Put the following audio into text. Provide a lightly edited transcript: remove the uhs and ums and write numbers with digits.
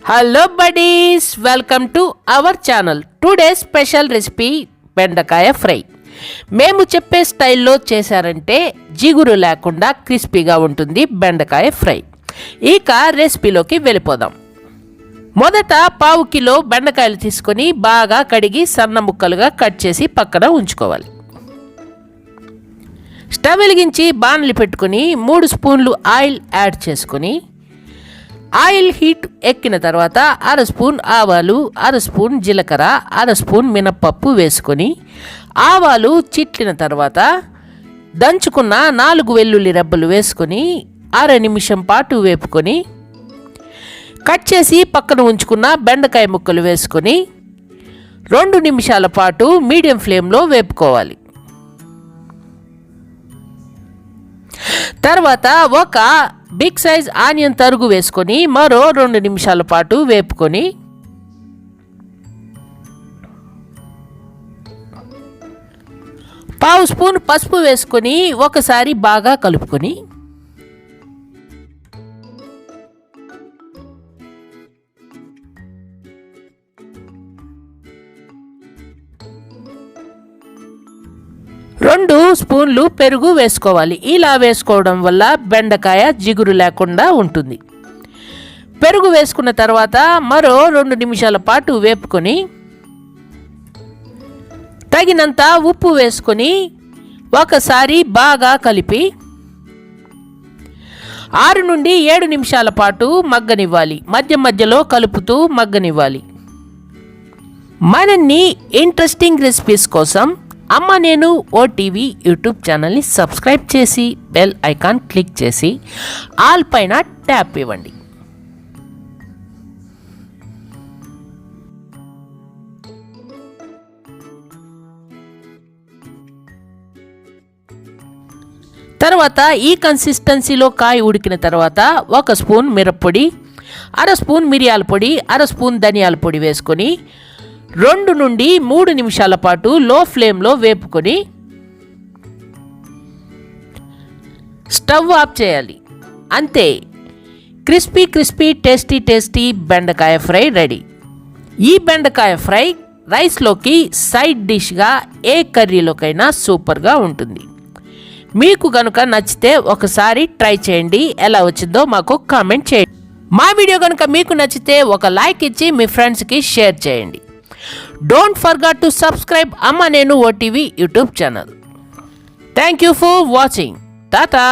Hello buddies, welcome to our channel. Today special recipe బెండకాయ fry. మేము చెప్పే స్టైల్లో చేశారంటే జిగురు లేకుండా క్రిస్పీగా ఉంటుంది బెండకాయ ఫ్రై. ఇక రెసిపీలోకి వెళ్ళిపోదాం. మొదట 1/2 కిలో బెండకాయలు తీసుకొని బాగా కడిగి సన్న ముక్కలుగా కట్ చేసి పక్కన ఉంచుకోవాలి. స్టవ్ వెలిగించి బాణలి పెట్టుకొని 3 స్పూన్లు ఆయిల్ యాడ్ చేసుకొని ఆయిల్ హీట్ ఎక్కిన తర్వాత 1/2 స్పూన్ ఆవాలు, 1/2 స్పూన్ జీలకర్ర, 1/2 స్పూన్ మినప్పప్పు వేసుకొని ఆవాలు చిట్లిన తర్వాత దంచుకున్న 4 వెల్లుల్లి రెబ్బలు వేసుకొని 1/2 నిమిషం పాటు వేపుకొని కట్ చేసి పక్కన ఉంచుకున్న బెండకాయ ముక్కలు వేసుకొని 2 నిమిషాల పాటు మీడియం ఫ్లేమ్లో వేపుకోవాలి. తర్వాత ఒక బిగ్ సైజ్ ఆనియన్ తరుగు వేసుకొని మరో 2 నిమిషాల పాటు వేపుకొని పావు స్పూన్ పసుపు వేసుకొని ఒకసారి బాగా కలుపుకొని రెండు స్పూన్లు పెరుగు వేసుకోవాలి. ఇలా వేసుకోవడం వల్ల బెండకాయ జిగురు లేకుండా ఉంటుంది. పెరుగు వేసుకున్న తర్వాత మరో 2 నిమిషాల పాటు వేపుకొని తగినంత ఉప్పు వేసుకొని ఒకసారి బాగా కలిపి 6 నుండి 7 నిమిషాల పాటు మగ్గనివ్వాలి. మధ్య మధ్యలో కలుపుతూ మగ్గనివ్వాలి. మరిన్ని ఇంట్రెస్టింగ్ రెసిపీస్ కోసం అమ్మ నేను ఓటీవీ యూట్యూబ్ ఛానల్ని సబ్స్క్రైబ్ చేసి బెల్ ఐకాన్ క్లిక్ చేసి ఆల్ పైన ట్యాప్ ఇవ్వండి. తర్వాత ఈ కన్సిస్టెన్సీలో కాయ ఉడికిన తర్వాత 1 స్పూన్ మిరప్పొడి, 1/2 స్పూన్ మిరియాల పొడి, 1/2 స్పూన్ ధనియాల పొడి వేసుకొని 2 నుండి 3 నిమిషాల పాటు లో ఫ్లేమ్లో వేపుకొని స్టవ్ ఆఫ్ చేయాలి. అంతే, క్రిస్పీ టేస్టీ బెండకాయ ఫ్రై రెడీ. ఈ బెండకాయ ఫ్రై రైస్లోకి సైడ్ డిష్గా ఏ కర్రీలోకైనా సూపర్గా ఉంటుంది. మీకు కనుక నచ్చితే ఒకసారి ట్రై చేయండి. ఎలా వచ్చిందో మాకు కామెంట్ చేయండి. మా వీడియో కనుక మీకు నచ్చితే ఒక లైక్ ఇచ్చి మీ ఫ్రెండ్స్కి షేర్ చేయండి. Don't forget to subscribe Amma Nenu OTV YouTube channel. Thank you for watching. Tata.